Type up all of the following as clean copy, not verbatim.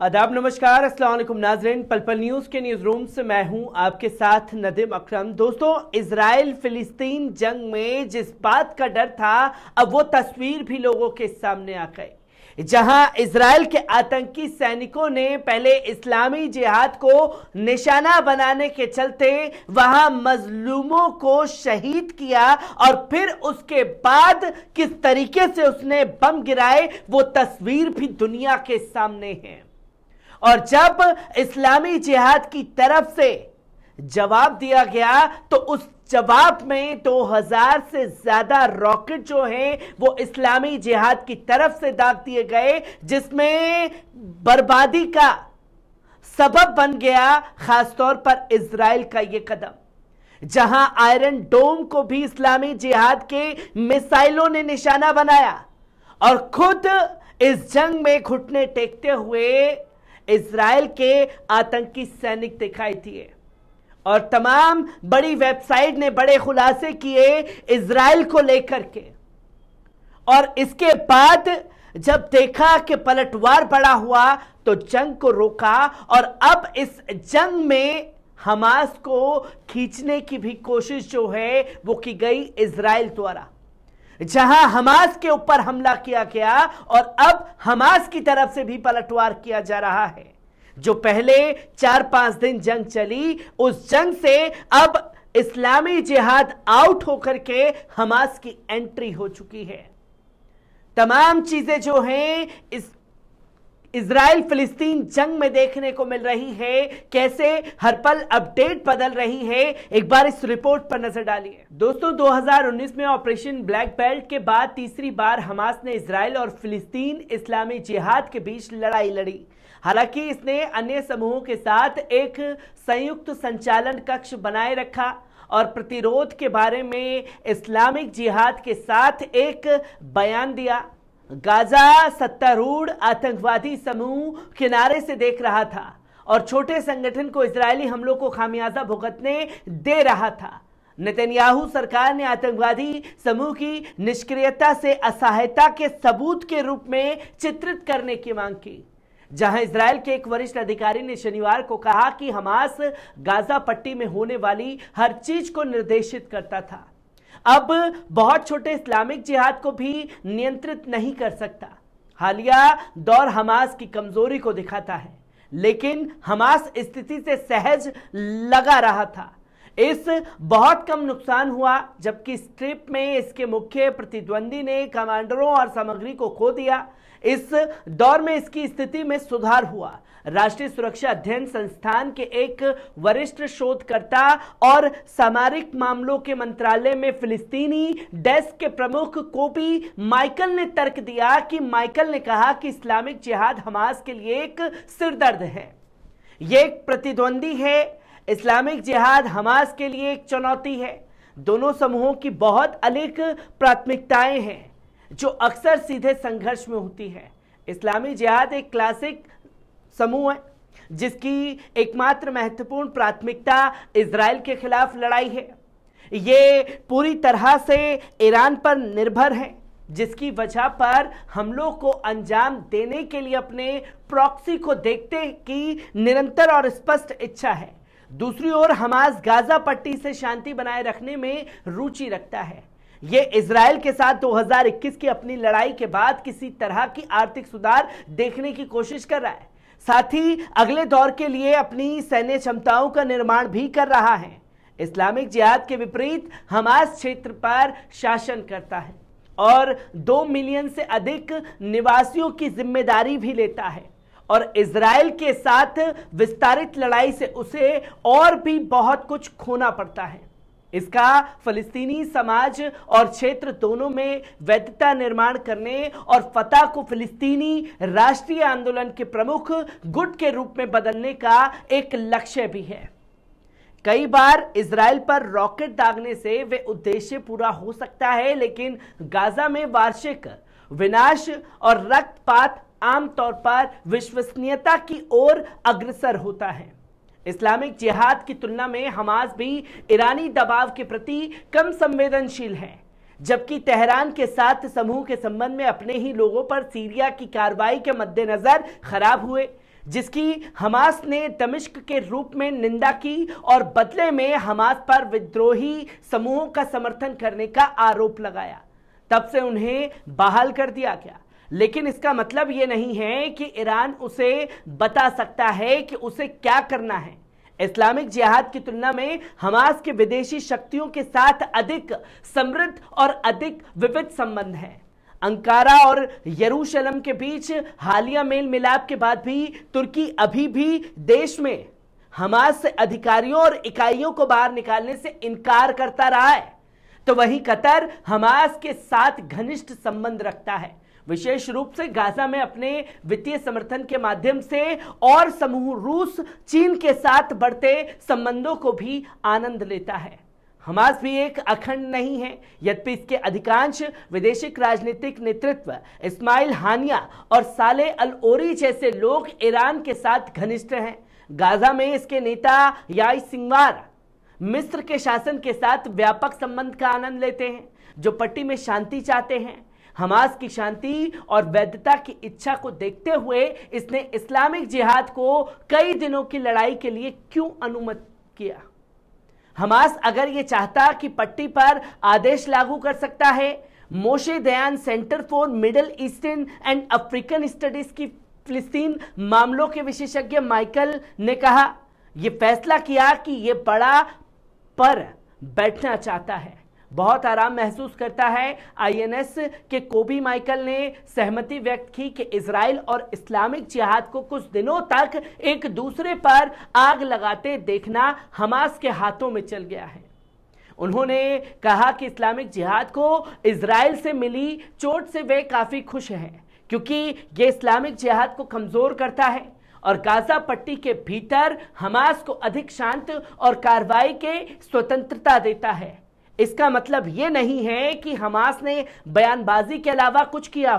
आदाब, नमस्कार, अस्सलाम वालेकुम नाज़रीन। पल पल न्यूज़ के न्यूज़ रूम से मैं हूं आपके साथ नदीम अकरम। दोस्तों, इजराइल फिलिस्तीन जंग में जिस बात का डर था, अब वो तस्वीर भी लोगों के सामने आ गई, जहां इजराइल के आतंकी सैनिकों ने पहले इस्लामी जिहाद को निशाना बनाने के चलते वहां मजलूमों को शहीद किया और फिर उसके बाद किस तरीके से उसने बम गिराए वो तस्वीर भी दुनिया के सामने है। और जब इस्लामी जिहाद की तरफ से जवाब दिया गया तो उस जवाब में 2000 से ज्यादा रॉकेट जो हैं वो इस्लामी जिहाद की तरफ से दाग दिए गए, जिसमें बर्बादी का सबब बन गया खासतौर पर इजराइल का यह कदम, जहां आयरन डोम को भी इस्लामी जिहाद के मिसाइलों ने निशाना बनाया और खुद इस जंग में घुटने टेकते हुए इजराइल के आतंकी सैनिक दिखाई दिए। और तमाम बड़ी वेबसाइट ने बड़े खुलासे किए इजराइल को लेकर के। और इसके बाद जब देखा कि पलटवार बड़ा हुआ तो जंग को रोका और अब इस जंग में हमास को खींचने की भी कोशिश जो है वो की गई इजराइल द्वारा, जहां हमास के ऊपर हमला किया गया और अब हमास की तरफ से भी पलटवार किया जा रहा है। जो पहले 4-5 दिन जंग चली, उस जंग से अब इस्लामी जिहाद आउट होकर के हमास की एंट्री हो चुकी है। तमाम चीजें जो हैं इस इजराइल फिलिस्तीन जंग में देखने को मिल रही है, कैसे हर पल अपडेट बदल रही है। एक बार इस रिपोर्ट पर नजर डालिए। दोस्तों, 2019 में ऑपरेशन ब्लैक बेल्ट के बाद तीसरी बार हमास ने इजराइल और फिलिस्तीन इस्लामी जिहाद के बीच लड़ाई लड़ी। हालांकि इसने अन्य समूहों के साथ एक संयुक्त संचालन कक्ष बनाए रखा और प्रतिरोध के बारे में इस्लामिक जिहाद के साथ एक बयान दिया। गाजा सत्तारूढ़ आतंकवादी समूह किनारे से देख रहा था और छोटे संगठन को इजरायली हमलों को खामियाजा भुगतने दे रहा था। नेतन्याहू सरकार ने आतंकवादी समूह की निष्क्रियता से असहायता के सबूत के रूप में चित्रित करने की मांग की, जहां इजराइल के एक वरिष्ठ अधिकारी ने शनिवार को कहा कि हमास गाजा पट्टी में होने वाली हर चीज को निर्देशित करता था, अब बहुत छोटे इस्लामिक जिहाद को भी नियंत्रित नहीं कर सकता। हालिया दौर हमास की कमजोरी को दिखाता है, लेकिन हमास स्थिति से सहज लगा रहा था। इस बहुत कम नुकसान हुआ, जबकि स्ट्रिप में इसके मुख्य प्रतिद्वंदी ने कमांडरों और सामग्री को खो दिया। इस दौर में इसकी स्थिति में सुधार हुआ। राष्ट्रीय सुरक्षा अध्ययन संस्थान के एक वरिष्ठ शोधकर्ता और सामरिक मामलों के मंत्रालय में फिलिस्तीनी डेस्क के प्रमुख कोबी माइकल ने तर्क दिया कि माइकल ने कहा कि इस्लामिक जिहाद हमास के लिए एक सिरदर्द है, यह एक प्रतिद्वंदी है। इस्लामिक जिहाद हमास के लिए एक चुनौती है। दोनों समूहों की बहुत अधिक प्राथमिकताएं हैं जो अक्सर सीधे संघर्ष में होती है। इस्लामी जिहाद एक क्लासिक समूह है जिसकी एकमात्र महत्वपूर्ण प्राथमिकता इजराइल के खिलाफ लड़ाई है। ये पूरी तरह से ईरान पर निर्भर है, जिसकी वजह पर हमलों को अंजाम देने के लिए अपने प्रॉक्सी को देखने की निरंतर और स्पष्ट इच्छा है। दूसरी ओर हमास गाजा पट्टी से शांति बनाए रखने में रुचि रखता है। यह इजराइल के साथ 2021 की अपनी लड़ाई के बाद किसी तरह की आर्थिक सुधार देखने की कोशिश कर रहा है, साथ ही अगले दौर के लिए अपनी सैन्य क्षमताओं का निर्माण भी कर रहा है। इस्लामिक जिहाद के विपरीत हमास क्षेत्र पर शासन करता है और 2 मिलियन से अधिक निवासियों की जिम्मेदारी भी लेता है, और इजराइल के साथ विस्तारित लड़ाई से उसे और भी बहुत कुछ खोना पड़ता है। इसका फिलिस्तीनी समाज और क्षेत्र दोनों में वैधता निर्माण करने और फतह को फिलिस्तीनी राष्ट्रीय आंदोलन के प्रमुख गुट के रूप में बदलने का एक लक्ष्य भी है। कई बार इजराइल पर रॉकेट दागने से वे उद्देश्य पूरा हो सकता है, लेकिन गाजा में वार्षिक विनाश और रक्तपात आमतौर पर विश्वसनीयता की ओर अग्रसर होता है। इस्लामिक जिहाद की तुलना में हमास भी ईरानी दबाव के प्रति कम संवेदनशील है, जबकि तेहरान के साथ समूह के संबंध में अपने ही लोगों पर सीरिया की कार्रवाई के मद्देनजर खराब हुए जिसकी हमास ने दमिश्क के रूप में निंदा की और बदले में हमास पर विद्रोही समूहों का समर्थन करने का आरोप लगाया। तब से उन्हें बहाल कर दिया गया। लेकिन इसका मतलब यह नहीं है कि ईरान उसे बता सकता है कि उसे क्या करना है। इस्लामिक जिहाद की तुलना में हमास के विदेशी शक्तियों के साथ अधिक समृद्ध और अधिक विविध संबंध है। अंकारा और यरूशलेम के बीच हालिया मेल मिलाप के बाद भी तुर्की अभी भी देश में हमास से अधिकारियों और इकाइयों को बाहर निकालने से इनकार करता रहा है, तो वहीं कतर हमास के साथ घनिष्ठ संबंध रखता है, विशेष रूप से गाजा में अपने वित्तीय समर्थन के माध्यम से, और समूह रूस चीन के साथ बढ़ते संबंधों को भी आनंद लेता है। हमास भी एक अखंड नहीं है, यद्यपि इसके अधिकांश विदेशी राजनीतिक नेतृत्व इस्माइल हानिया और साले अल ओरी जैसे लोग ईरान के साथ घनिष्ठ हैं। गाजा में इसके नेता याई सिंवार मिस्र के शासन के साथ व्यापक संबंध का आनंद लेते हैं, जो पट्टी में शांति चाहते हैं। हमास की शांति और वैधता की इच्छा को देखते हुए इसने इस्लामिक जिहाद को कई दिनों की लड़ाई के लिए क्यों अनुमत किया? हमास अगर यह चाहता कि पट्टी पर आदेश लागू कर सकता है। Moshe Dayan center for middle eastern and African studies की फिलिस्तीन मामलों के विशेषज्ञ माइकल ने कहा, यह फैसला किया कि यह बड़ा पर बैठना चाहता है, बहुत आराम महसूस करता है। आईएनएस के कोबी माइकल ने सहमति व्यक्त की कि इजराइल और इस्लामिक जिहाद को कुछ दिनों तक एक दूसरे पर आग लगाते देखना हमास के हाथों में चल गया है। उन्होंने कहा कि इस्लामिक जिहाद को इजराइल से मिली चोट से वे काफी खुश हैं, क्योंकि ये इस्लामिक जिहाद को कमजोर करता है और गाजा पट्टी के भीतर हमास को अधिक शांत और कार्रवाई के स्वतंत्रता देता है। इसका मतलब यह नहीं है कि हमास ने बयानबाजी के अलावा कुछ किया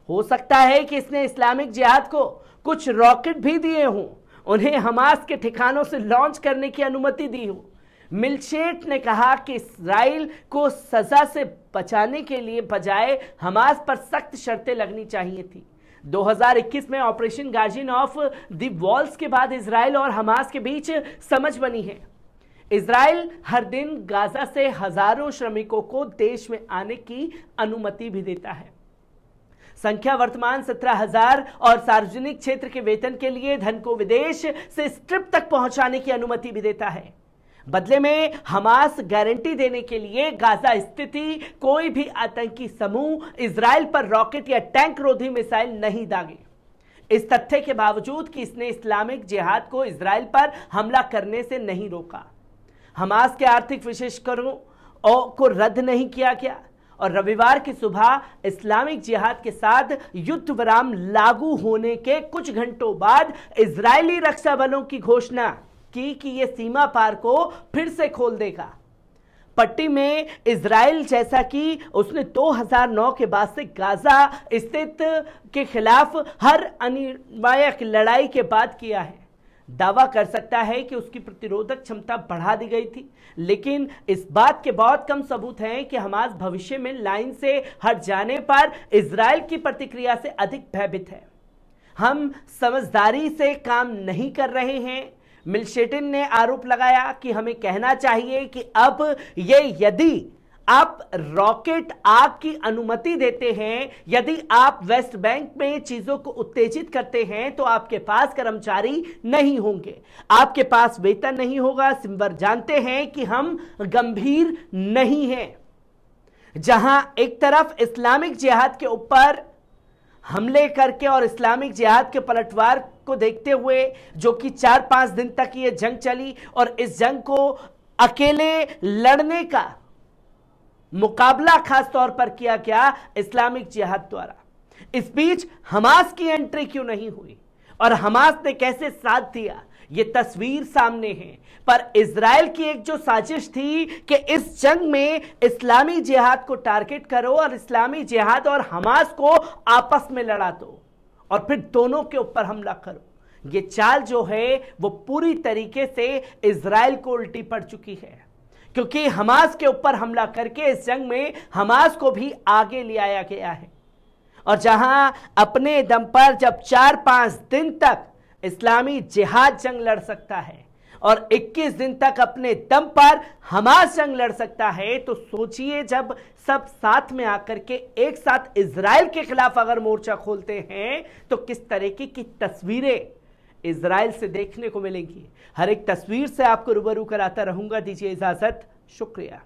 हो सकता है कि इसने इस्लामिक जिहाद को कुछ रॉकेट भी दिए हों, उन्हें हमास के ठिकानों से लॉन्च करने की अनुमति दी हो। मिलशेट ने कहा कि इस्राइल को सजा से बचाने के लिए बजाय हमास पर सख्त शर्तें लगनी चाहिए थी। 2021 में operation guardian of the walls के बाद इजराइल और हमास के बीच समझ बनी है। इजराइल हर दिन गाजा से हजारों श्रमिकों को देश में आने की अनुमति भी देता है। संख्या वर्तमान 17,000 और सार्वजनिक क्षेत्र के वेतन के लिए धन को विदेश से स्ट्रिप तक पहुंचाने की अनुमति भी देता है। बदले में हमास गारंटी देने के लिए गाजा स्थिति कोई भी आतंकी समूह इजराइल पर रॉकेट या टैंक रोधी मिसाइल नहीं दागे। इस तथ्य के बावजूद कि इसने इस्लामिक जिहाद को इजराइल पर हमला करने से नहीं रोका, हमास के आर्थिक विशेषज्ञों को रद्द नहीं किया गया और रविवार की सुबह इस्लामिक जिहाद के साथ युद्ध विराम लागू होने के कुछ घंटों बाद इजरायली रक्षा बलों की घोषणा की कि यह सीमा पार को फिर से खोल देगा। पट्टी में इजराइल, जैसा कि उसने 2009 के बाद से गाजा स्थित के खिलाफ हर अनिवार्य लड़ाई के बाद किया है, दावा कर सकता है कि उसकी प्रतिरोधक क्षमता बढ़ा दी गई थी। लेकिन इस बात के बहुत कम सबूत हैं कि हमास भविष्य में लाइन से हट जाने पर इजराइल की प्रतिक्रिया से अधिक भयभीत है। हम समझदारी से काम नहीं कर रहे हैं। मिलशेटिन ने आरोप लगाया कि हमें कहना चाहिए कि अब यदि आप रॉकेट आग की अनुमति देते हैं, यदि आप वेस्ट बैंक में चीजों को उत्तेजित करते हैं, तो आपके पास कर्मचारी नहीं होंगे, आपके पास वेतन नहीं होगा। सिंवर जानते हैं कि हम गंभीर नहीं हैं। जहां एक तरफ इस्लामिक जिहाद के ऊपर हमले करके और इस्लामिक जिहाद के पलटवार को देखते हुए, जो कि 4-5 दिन तक ये जंग चली और इस जंग को अकेले लड़ने का मुकाबला खास तौर पर किया गया इस्लामिक जिहाद द्वारा। इस बीच हमास की एंट्री क्यों नहीं हुई और हमास ने कैसे साथ दिया, ये तस्वीर सामने है। पर इजराइल की एक जो साजिश थी कि इस जंग में इस्लामी जिहाद को टारगेट करो और इस्लामी जिहाद और हमास को आपस में लड़ा दो और फिर दोनों के ऊपर हमला करो, ये चाल जो है वो पूरी तरीके से इजराइल को उल्टी पड़ चुकी है, क्योंकि हमास के ऊपर हमला करके इस जंग में हमास को भी आगे ले आया गया है। और जहां अपने दम पर जब 4-5 दिन तक इस्लामी जिहाद जंग लड़ सकता है और 21 दिन तक अपने दम पर हमास जंग लड़ सकता है, तो सोचिए जब सब साथ में आकर के एक साथ इजराइल के खिलाफ अगर मोर्चा खोलते हैं तो किस तरीके की तस्वीरें इजराइल से देखने को मिलेंगी। हर एक तस्वीर से आपको रूबरू कराता रहूंगा। दीजिए इजाजत, शुक्रिया।